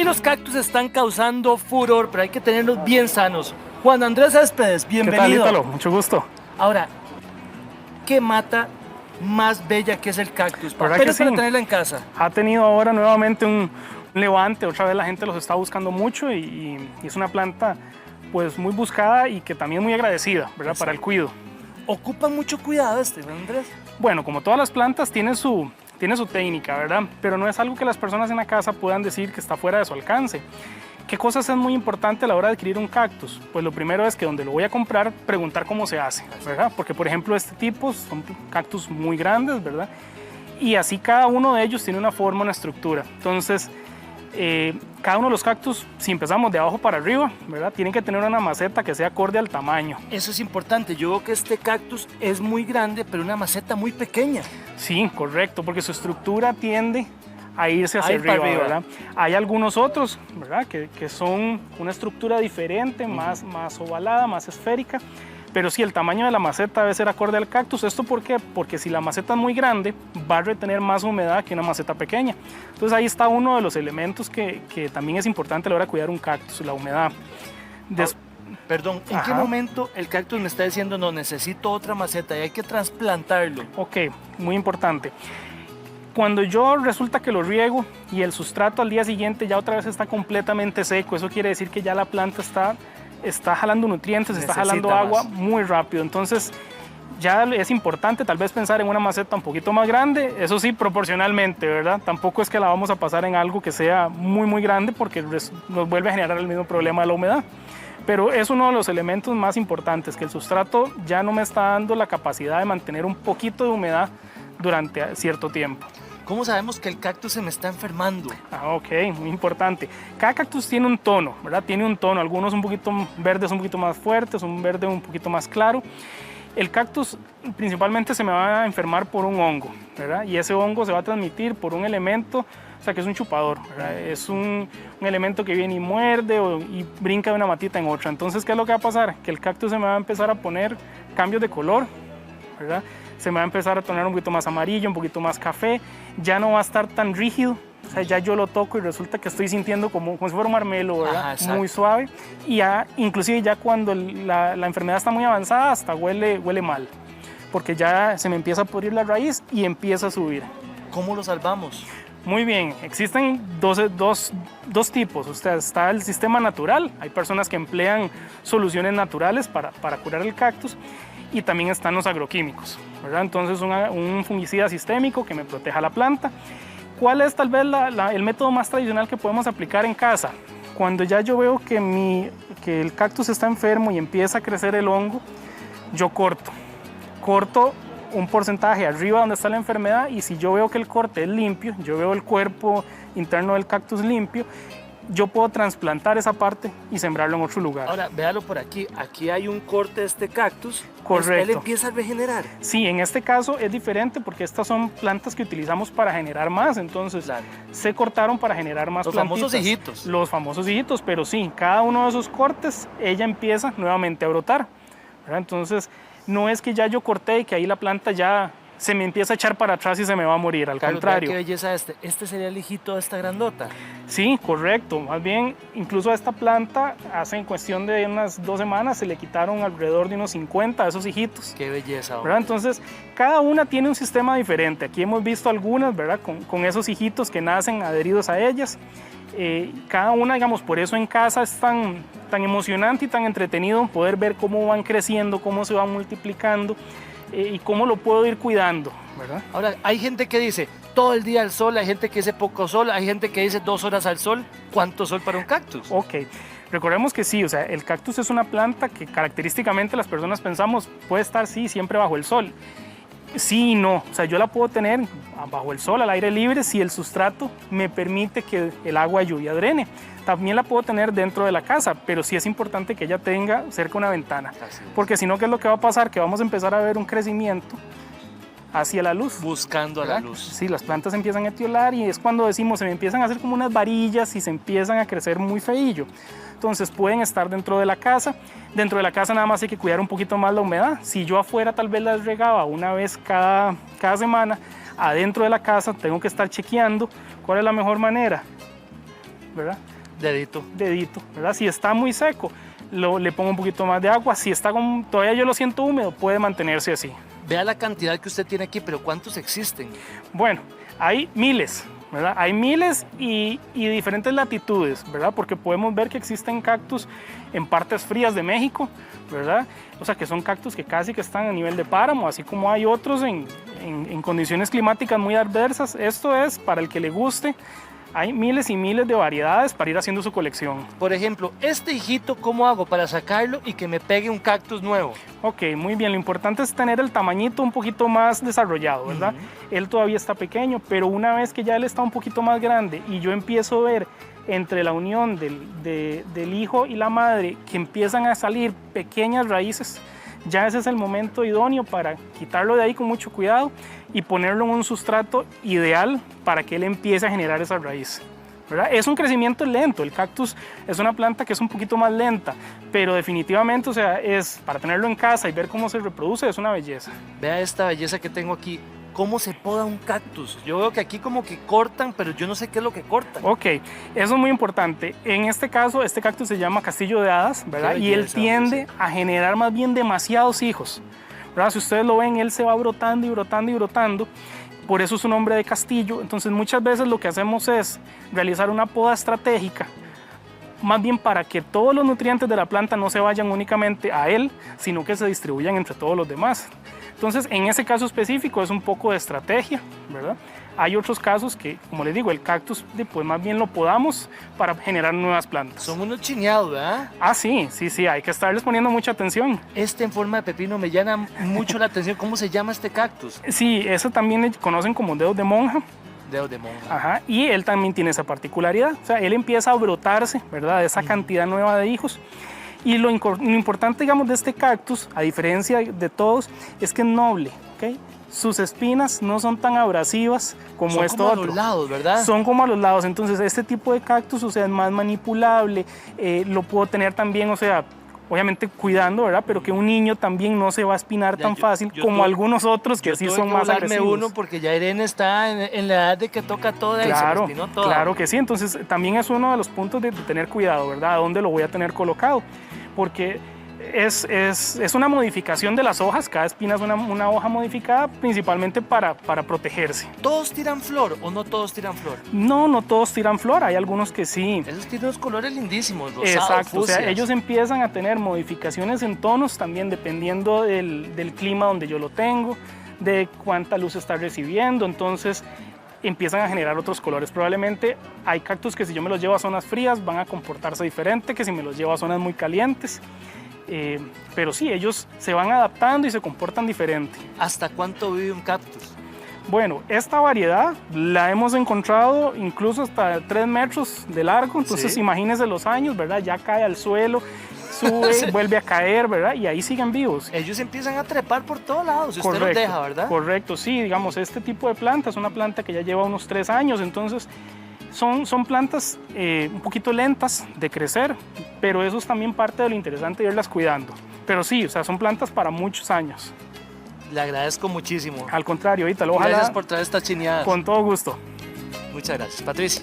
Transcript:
Y los cactus están causando furor, pero hay que tenerlos bien sanos. Juan Andrés Céspedes, bienvenido. ¿Qué tal, Ítalo? Mucho gusto. Ahora, ¿qué mata más bella que es el cactus? ¿Verdad Pero que sí? para tenerla en casa. Ha tenido ahora nuevamente un levante, otra vez la gente los está buscando mucho y es una planta pues muy buscada y que también muy agradecida, ¿verdad? Para el cuidado. Ocupa mucho cuidado Juan Andrés. Bueno, como todas las plantas tiene su técnica, ¿verdad? Pero no es algo que las personas en la casa puedan decir que está fuera de su alcance. ¿Qué cosas es muy importante a la hora de adquirir un cactus? Pues lo primero es que donde lo voy a comprar, preguntar cómo se hace, ¿verdad? Porque por ejemplo este tipo son cactus muy grandes, ¿verdad? Y así cada uno de ellos tiene una forma, una estructura. Entonces, cada uno de los cactus, si empezamos de abajo para arriba, ¿verdad? Tienen que tener una maceta que sea acorde al tamaño. Eso es importante. Yo veo que este cactus es muy grande, pero una maceta muy pequeña. Sí, correcto, porque su estructura tiende a irse hacia para arriba, ¿verdad? Hay algunos otros, ¿verdad? Que son una estructura diferente, más ovalada, más esférica. Pero sí, el tamaño de la maceta debe ser acorde al cactus. ¿Esto por qué? Porque si la maceta es muy grande, va a retener más humedad que una maceta pequeña. Entonces ahí está uno de los elementos que también es importante a la hora de cuidar un cactus, la humedad. Perdón, ¿en qué momento el cactus me está diciendo no, necesito otra maceta y hay que trasplantarlo? Ok, muy importante. Cuando yo resulta que lo riego y el sustrato al día siguiente ya otra vez está completamente seco, eso quiere decir que ya la planta está jalando nutrientes, está jalando agua muy rápido. Entonces ya es importante tal vez pensar en una maceta un poquito más grande, eso sí, proporcionalmente, ¿verdad? Tampoco es que la vamos a pasar en algo que sea muy grande porque nos vuelve a generar el mismo problema de la humedad. Pero es uno de los elementos más importantes, que el sustrato ya no me está dando la capacidad de mantener un poquito de humedad durante cierto tiempo. ¿Cómo sabemos que el cactus se me está enfermando? Ok, muy importante. Cada cactus tiene un tono, ¿verdad? Tiene un tono, algunos un poquito verdes, un poquito más fuertes, un verde un poquito más claro. El cactus principalmente se me va a enfermar por un hongo, ¿verdad? Y ese hongo se va a transmitir por un elemento, o sea que es un chupador, ¿verdad? Es un elemento que viene y muerde y brinca de una matita en otra. Entonces, ¿qué es lo que va a pasar? Que el cactus se me va a empezar a poner cambios de color, ¿verdad? Se me va a empezar a tornar un poquito más amarillo, un poquito más café, ya no va a estar tan rígido, o sea, ya yo lo toco y resulta que estoy sintiendo como si fuera un marmelo, ¿verdad? Muy suave, y ya, inclusive ya cuando la enfermedad está muy avanzada, hasta huele mal, porque ya se me empieza a pudrir la raíz y empieza a subir. ¿Cómo lo salvamos? Muy bien, existen dos tipos. O sea, está el sistema natural, hay personas que emplean soluciones naturales para curar el cactus, y también están los agroquímicos, ¿verdad? Entonces un fungicida sistémico que me proteja la planta. ¿Cuál es tal vez el método más tradicional que podemos aplicar en casa? Cuando ya yo veo que el cactus está enfermo y empieza a crecer el hongo, yo corto un porcentaje arriba donde está la enfermedad, y si yo veo que el corte es limpio, yo veo el cuerpo interno del cactus limpio, yo puedo trasplantar esa parte y sembrarlo en otro lugar. Ahora, véalo por aquí. Aquí hay un corte de este cactus. Correcto. Él empieza a regenerar. Sí, en este caso es diferente porque estas son plantas que utilizamos para generar más. Entonces, se cortaron para generar más plantitas. Los famosos hijitos. Los famosos hijitos, pero sí, cada uno de esos cortes, ella empieza nuevamente a brotar, ¿verdad? Entonces, no es que ya yo corté y que ahí la planta ya se me empieza a echar para atrás y se me va a morir, al contrario. Qué belleza este. Este sería el hijito de esta grandota. Sí, correcto. Más bien, incluso a esta planta, hace en cuestión de unas 2 semanas, se le quitaron alrededor de unos 50 de esos hijitos. Qué belleza. ¿Verdad? Entonces, cada una tiene un sistema diferente. Aquí hemos visto algunas, ¿verdad? Con esos hijitos que nacen adheridos a ellas. Cada una, digamos, por eso en casa es tan emocionante y tan entretenido poder ver cómo van creciendo, cómo se van multiplicando. Y cómo lo puedo ir cuidando, ¿verdad? Ahora, hay gente que dice todo el día al sol, hay gente que dice poco sol, hay gente que dice 2 horas al sol. ¿Cuánto sol para un cactus? Ok, recordemos que sí, o sea, el cactus es una planta que característicamente las personas pensamos puede estar, sí, siempre bajo el sol. Sí y no, o sea, yo la puedo tener bajo el sol, al aire libre, si el sustrato me permite que el agua de lluvia drene. También la puedo tener dentro de la casa, pero sí es importante que ella tenga cerca una ventana, porque si no, ¿qué es lo que va a pasar? Que vamos a empezar a ver un crecimiento hacia la luz. Buscando a la luz. Sí, las plantas empiezan a etiolar y es cuando decimos, se me empiezan a hacer como unas varillas y se empiezan a crecer muy feillo. Entonces pueden estar dentro de la casa. Dentro de la casa nada más hay que cuidar un poquito más la humedad. Si yo afuera tal vez las regaba una vez cada semana, adentro de la casa tengo que estar chequeando cuál es la mejor manera, ¿verdad? Dedito. dedito, ¿verdad? Si está muy seco, le pongo un poquito más de agua. Si está todavía yo lo siento húmedo, puede mantenerse así. Vea la cantidad que usted tiene aquí, pero ¿cuántos existen? Bueno, hay miles, ¿verdad? Hay miles y diferentes latitudes, ¿verdad? Porque podemos ver que existen cactus en partes frías de México, ¿verdad? O sea, que son cactus que casi que están a nivel de páramo, así como hay otros en condiciones climáticas muy adversas. Esto es para el que le guste. Hay miles y miles de variedades para ir haciendo su colección. Por ejemplo, este hijito, ¿cómo hago para sacarlo y que me pegue un cactus nuevo? Ok, muy bien. Lo importante es tener el tamañito un poquito más desarrollado, ¿verdad? Él todavía está pequeño, pero una vez que ya él está un poquito más grande y yo empiezo a ver entre la unión del hijo y la madre que empiezan a salir pequeñas raíces, ya ese es el momento idóneo para quitarlo de ahí con mucho cuidado y ponerlo en un sustrato ideal para que él empiece a generar esa raíz, ¿verdad? Es un crecimiento lento, el cactus es una planta que es un poquito más lenta, pero definitivamente, o sea, es para tenerlo en casa y ver cómo se reproduce, es una belleza. Vea esta belleza que tengo aquí. ¿Cómo se poda un cactus? Yo veo que aquí como que cortan, pero yo no sé qué es lo que cortan. Ok, eso es muy importante. En este caso, este cactus se llama castillo de hadas, ¿verdad? Y él tiende a generar más bien demasiados hijos, ¿verdad? Si ustedes lo ven, él se va brotando y brotando y brotando. Por eso su nombre de castillo. Entonces muchas veces lo que hacemos es realizar una poda estratégica, más bien para que todos los nutrientes de la planta no se vayan únicamente a él, sino que se distribuyan entre todos los demás. Entonces, en ese caso específico es un poco de estrategia, ¿verdad? Hay otros casos que, como les digo, el cactus, pues más bien lo podamos para generar nuevas plantas. Son unos chineados, ¿verdad? Ah, sí, hay que estarles poniendo mucha atención. Este en forma de pepino me llama mucho la atención. ¿Cómo se llama este cactus? Sí, eso también le conocen como dedos de monja. Dedos de monja. Ajá, y él también tiene esa particularidad. O sea, él empieza a brotarse, ¿verdad? De esa cantidad nueva de hijos. Y lo importante, digamos, de este cactus, a diferencia de todos, es que es noble, ¿ok? Sus espinas no son tan abrasivas como esto otro. Son como a los lados, ¿verdad? Son como a los lados. Entonces, este tipo de cactus, o sea, es más manipulable. Lo puedo tener también, o sea, obviamente cuidando, ¿verdad? Pero que un niño también no se va a espinar tan fácil como algunos otros que sí son más agresivos. Uno porque ya Irene está en la edad de que toca toda y se me espinó toda. Claro que sí. Entonces, también es uno de los puntos de tener cuidado, ¿verdad? ¿A dónde lo voy a tener colocado? Porque es una modificación de las hojas, cada espina es una hoja modificada principalmente para protegerse. ¿Todos tiran flor o no todos tiran flor? No todos tiran flor, hay algunos que sí. Esos tienen unos colores lindísimos, rosados, exacto, fucsias. O sea, ellos empiezan a tener modificaciones en tonos también dependiendo del clima donde yo lo tengo, de cuánta luz está recibiendo, entonces empiezan a generar otros colores. Probablemente hay cactus que si yo me los llevo a zonas frías van a comportarse diferente que si me los llevo a zonas muy calientes. Pero sí, ellos se van adaptando y se comportan diferente. ¿Hasta cuánto vive un cactus? Bueno, esta variedad la hemos encontrado incluso hasta 3 metros de largo, entonces ¿Sí? Imagínense los años, ¿verdad? Ya cae al suelo, sube, vuelve a caer, ¿verdad? Y ahí siguen vivos. Ellos empiezan a trepar por todos lados, si usted Correcto, los deja, ¿verdad? Correcto, sí, digamos, este tipo de planta es una planta que ya lleva unos 3 años, entonces son plantas un poquito lentas de crecer, pero eso es también parte de lo interesante de irlas cuidando. Pero sí, o sea, son plantas para muchos años. Le agradezco muchísimo. Al contrario, Ítalo, ojalá. Gracias por traer estas chineadas. Con todo gusto. Muchas gracias. Patricia.